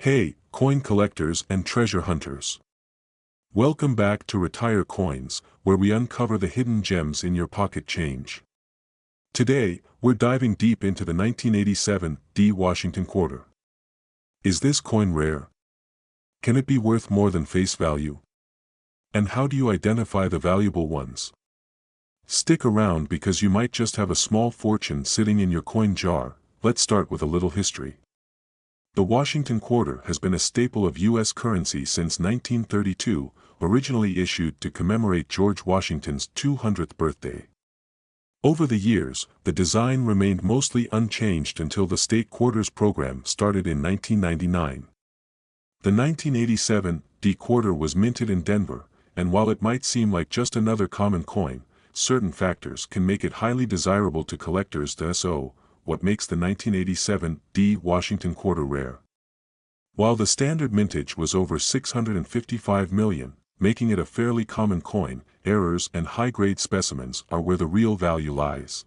Hey, coin collectors and treasure hunters. Welcome back to Retire Coins, where we uncover the hidden gems in your pocket change. Today, we're diving deep into the 1987 D Washington Quarter. Is this coin rare? Can it be worth more than face value? And how do you identify the valuable ones? Stick around because you might just have a small fortune sitting in your coin jar. Let's start with a little history. The Washington Quarter has been a staple of U.S. currency since 1932, originally issued to commemorate George Washington's 200th birthday. Over the years, the design remained mostly unchanged until the state quarters program started in 1999. The 1987 D Quarter was minted in Denver, and while it might seem like just another common coin, certain factors can make it highly desirable to collectors. So, what makes the 1987 D Washington Quarter rare? While the standard mintage was over 655 million, making it a fairly common coin, errors and high-grade specimens are where the real value lies.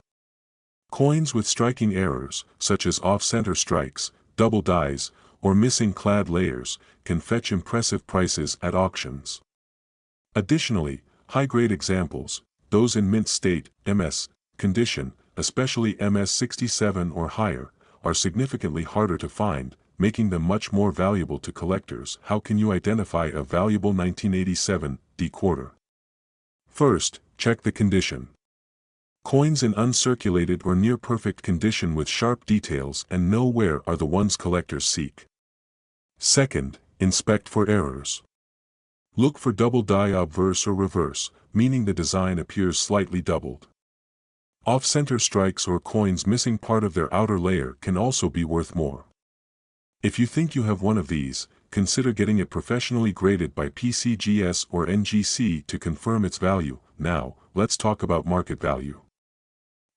Coins with striking errors, such as off-center strikes, double dies, or missing clad layers, can fetch impressive prices at auctions. Additionally, high-grade examples, those in mint state, MS, condition, especially MS67 or higher, are significantly harder to find, making them much more valuable to collectors. How can you identify a valuable 1987 D Quarter? First, check the condition. Coins in uncirculated or near-perfect condition with sharp details and no wear are the ones collectors seek. Second, inspect for errors. Look for double die obverse or reverse, meaning the design appears slightly doubled. Off-center strikes or coins missing part of their outer layer can also be worth more. If you think you have one of these, consider getting it professionally graded by PCGS or NGC to confirm its value. Now, let's talk about market value.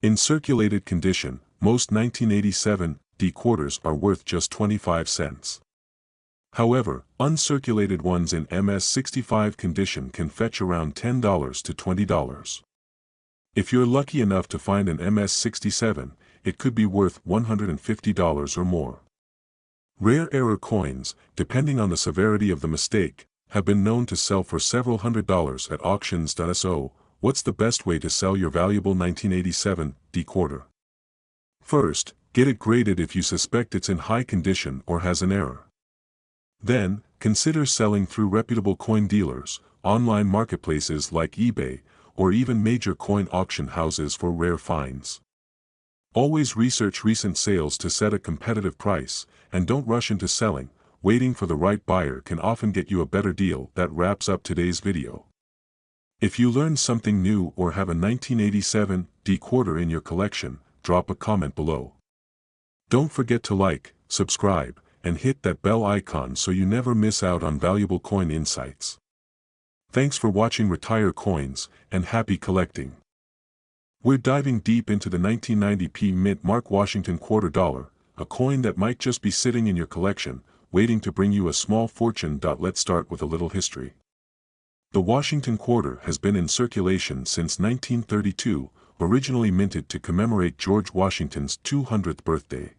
In circulated condition, most 1987 D quarters are worth just 25 cents. However, uncirculated ones in MS65 condition can fetch around $10 to $20. If you're lucky enough to find an MS67, it could be worth $150 or more. Rare error coins, depending on the severity of the mistake, have been known to sell for several $100s at auctions. So, what's the best way to sell your valuable 1987 D Quarter? First, get it graded if you suspect it's in high condition or has an error. Then, consider selling through reputable coin dealers, online marketplaces like eBay, or even major coin auction houses for rare finds. Always research recent sales to set a competitive price, and don't rush into selling. Waiting for the right buyer can often get you a better deal. That wraps up today's video. If you learned something new or have a 1987 D Quarter in your collection, drop a comment below. Don't forget to like, subscribe, and hit that bell icon so you never miss out on valuable coin insights. Thanks for watching Retire Coins, and happy collecting. We're diving deep into the 1990 mint Mark Washington Quarter Dollar, a coin that might just be sitting in your collection, waiting to bring you a small fortune. Let's start with a little history. The Washington Quarter has been in circulation since 1932, originally minted to commemorate George Washington's 200th birthday.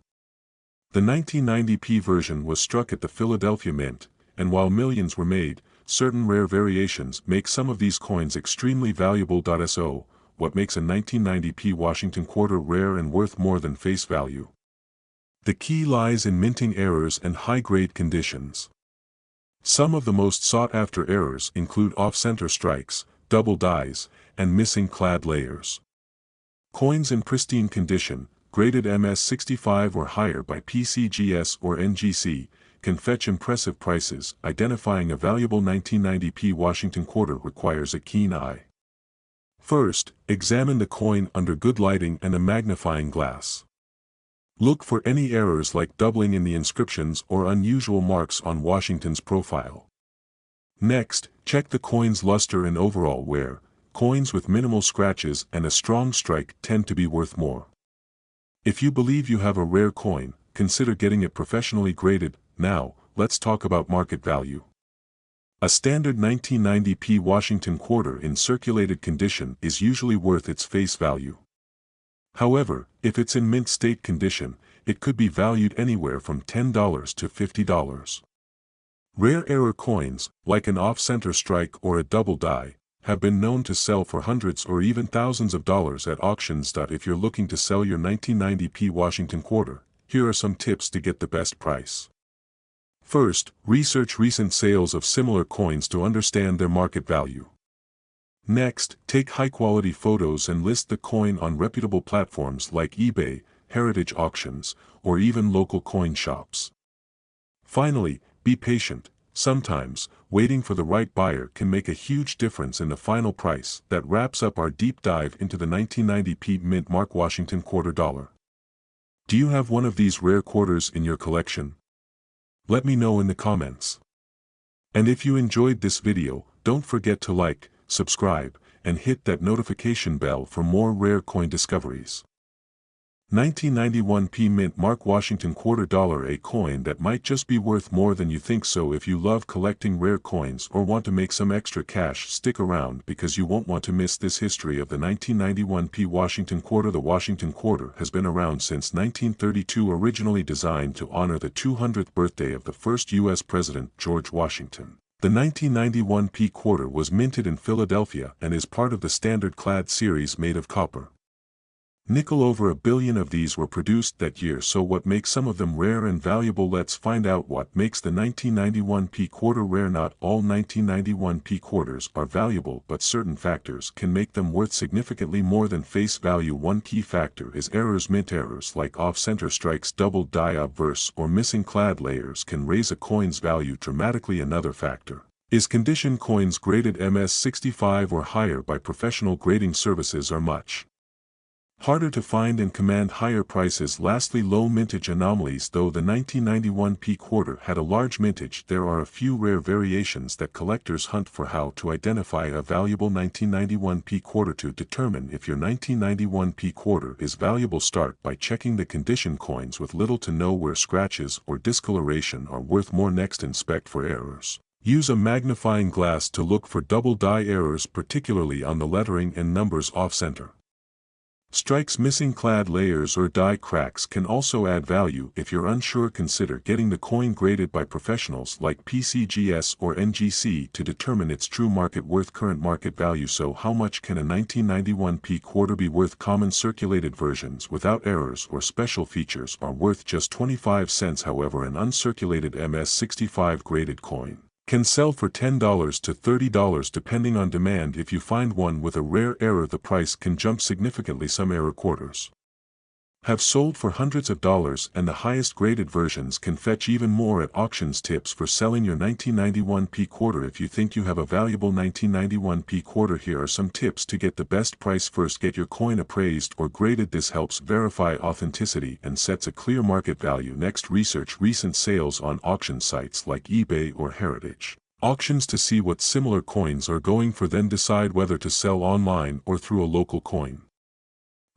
The 1990 version was struck at the Philadelphia Mint, and while millions were made, certain rare variations make some of these coins extremely valuable. So, what makes a 1990 Washington Quarter rare and worth more than face value? The key lies in minting errors and high-grade conditions. Some of the most sought-after errors include off-center strikes, double dies, and missing clad layers. Coins in pristine condition, graded MS65 or higher by PCGS or NGC, can fetch impressive prices. Identifying a valuable 1990 Washington Quarter requires a keen eye. First, examine the coin under good lighting and a magnifying glass. Look for any errors like doubling in the inscriptions or unusual marks on Washington's profile. Next, check the coin's luster and overall wear. Coins with minimal scratches and a strong strike tend to be worth more. If you believe you have a rare coin, consider getting it professionally graded. Now, let's talk about market value. A standard 1990 Washington Quarter in circulated condition is usually worth its face value. However, if it's in mint state condition, it could be valued anywhere from $10 to $50. Rare error coins, like an off-center strike or a double die, have been known to sell for hundreds or even thousands of dollars at auctions. If you're looking to sell your 1990p Washington quarter, here are some tips to get the best price. First, research recent sales of similar coins to understand their market value. Next, take high-quality photos and list the coin on reputable platforms like eBay, heritage auctions, or even local coin shops. Finally, be patient. Sometimes, waiting for the right buyer can make a huge difference in the final price. That wraps up our deep dive into the 1990p Mint Mark Washington quarter dollar. Do you have one of these rare quarters in your collection? Let me know in the comments. And if you enjoyed this video, don't forget to like, subscribe, and hit that notification bell for more rare coin discoveries. 1991p Mint Mark Washington quarter dollar, a coin that might just be worth more than you think. So if you love collecting rare coins or want to make some extra cash, stick around because you won't want to miss this history of the 1991p Washington quarter. The Washington quarter has been around since 1932, originally designed to honor the 200th birthday of the first U.S. President, George Washington. The 1991p quarter was minted in Philadelphia and is part of the standard clad series made of copper nickel. Over 1 billion of these were produced that year. So what makes some of them rare and valuable? Let's find out what makes the 1991p quarter rare. Not all 1991p quarters are valuable, but certain factors can make them worth significantly more than face value. One key factor is errors. Mint errors like off-center strikes, double die, obverse, or missing clad layers can raise a coin's value dramatically. Another factor is condition. Coins graded MS65 or higher by professional grading services are much harder to find and command higher prices. Lastly, low mintage anomalies. Though the 1991p quarter had a large mintage, there are a few rare variations that collectors hunt for. How to identify a valuable 1991p quarter? To determine if your 1991p quarter is valuable, start by checking the condition. Coins with little to no wear, scratches, or discoloration are worth more. Next, inspect for errors. Use a magnifying glass to look for double die errors, particularly on the lettering and numbers off-center. Strikes, missing clad layers, or die cracks can also add value. If you're unsure, consider getting the coin graded by professionals like PCGS or NGC to determine its true market worth. Current market value. So how much can a 1991p quarter be worth? Common circulated versions without errors or special features are worth just 25 cents. However, an uncirculated MS65 graded coin can sell for $10 to $30 depending on demand. If you find one with a rare error, the price can jump significantly. Some error quarters have sold for hundreds of dollars, and the highest graded versions can fetch even more at auctions. Tips for selling your 1991p quarter. If you think you have a valuable 1991p quarter, here are some tips to get the best price. First, get your coin appraised or graded. This helps verify authenticity and sets a clear market value. Next, research recent sales on auction sites like eBay or heritage auctions to see what similar coins are going for. Then decide whether to sell online or through a local coin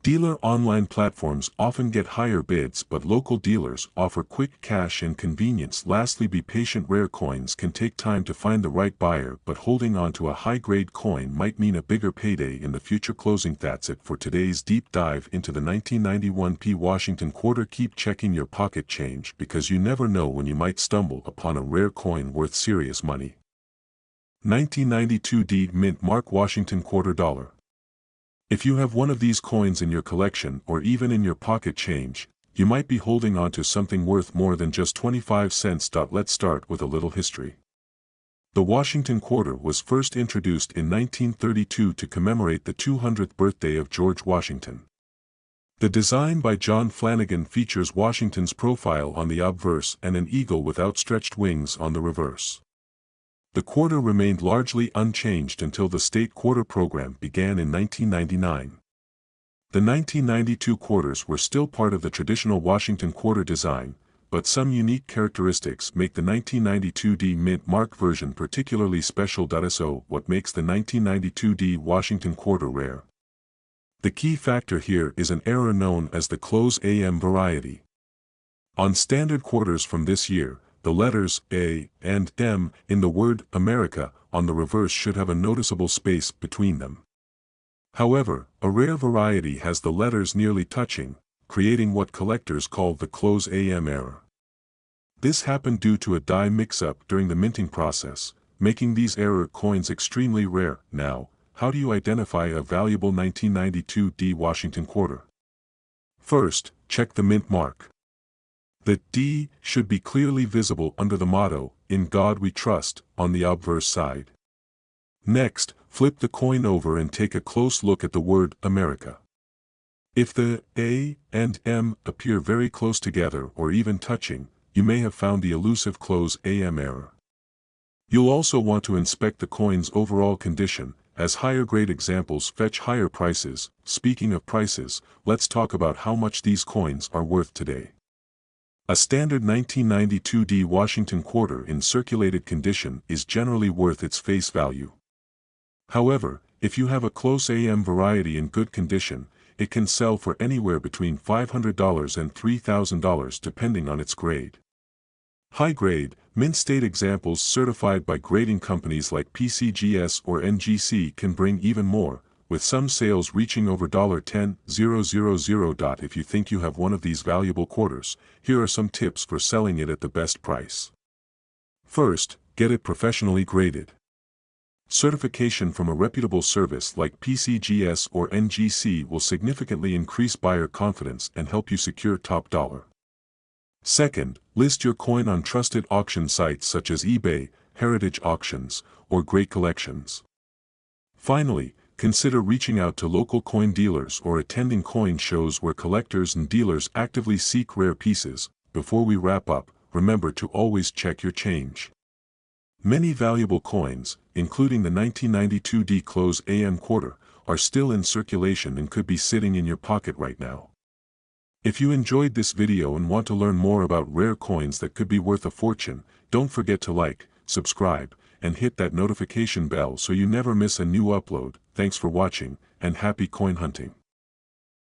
dealer. Online platforms often get higher bids, but local dealers offer quick cash and convenience. Lastly, be patient. Rare coins can take time to find the right buyer, but holding on to a high-grade coin might mean a bigger payday in the future. Closing. That's it for today's deep dive into the 1991p Washington quarter. Keep checking your pocket change because you never know when you might stumble upon a rare coin worth serious money. 1992d Mint Mark Washington quarter dollar. If you have one of these coins in your collection or even in your pocket change, you might be holding on to something worth more than just 25 cents. Let's start with a little history. The Washington quarter was first introduced in 1932 to commemorate the 200th birthday of George Washington. The design by John Flanagan features Washington's profile on the obverse and an eagle with outstretched wings on the reverse. The quarter remained largely unchanged until the state quarter program began in 1999. The 1992 quarters were still part of the traditional Washington quarter design, but some unique characteristics make the 1992d Mint Mark version particularly special. So, what makes the 1992d Washington quarter rare? The key factor here is an error known as the close AM variety. On standard quarters from this year, the letters A and M in the word America on the reverse should have a noticeable space between them. However, a rare variety has the letters nearly touching, creating what collectors call the close AM error. This happened due to a die mix-up during the minting process, making these error coins extremely rare. Now, how do you identify a valuable 1992 D Washington quarter? First, check the mint mark. The D should be clearly visible under the motto, "In God We Trust," on the obverse side. Next, flip the coin over and take a close look at the word America. If the A and M appear very close together or even touching, you may have found the elusive close AM error. You'll also want to inspect the coin's overall condition, as higher grade examples fetch higher prices. Speaking of prices, let's talk about how much these coins are worth today. A standard 1992 D Washington quarter in circulated condition is generally worth its face value. However, if you have a close AM variety in good condition, it can sell for anywhere between $500 and $3,000 depending on its grade. High-grade, mint-state examples certified by grading companies like PCGS or NGC can bring even more, with some sales reaching over $10,000. If you think you have one of these valuable quarters, here are some tips for selling it at the best price. First, get it professionally graded. Certification from a reputable service like PCGS or NGC will significantly increase buyer confidence and help you secure top dollar. Second, list your coin on trusted auction sites such as eBay, Heritage Auctions, or Great Collections. Finally, consider reaching out to local coin dealers or attending coin shows where collectors and dealers actively seek rare pieces. Before we wrap up, remember to always check your change. Many valuable coins, including the 1992 D close AM quarter, are still in circulation and could be sitting in your pocket right now. If you enjoyed this video and want to learn more about rare coins that could be worth a fortune, don't forget to like, subscribe, and hit that notification bell so you never miss a new upload. Thanks for watching, and happy coin hunting.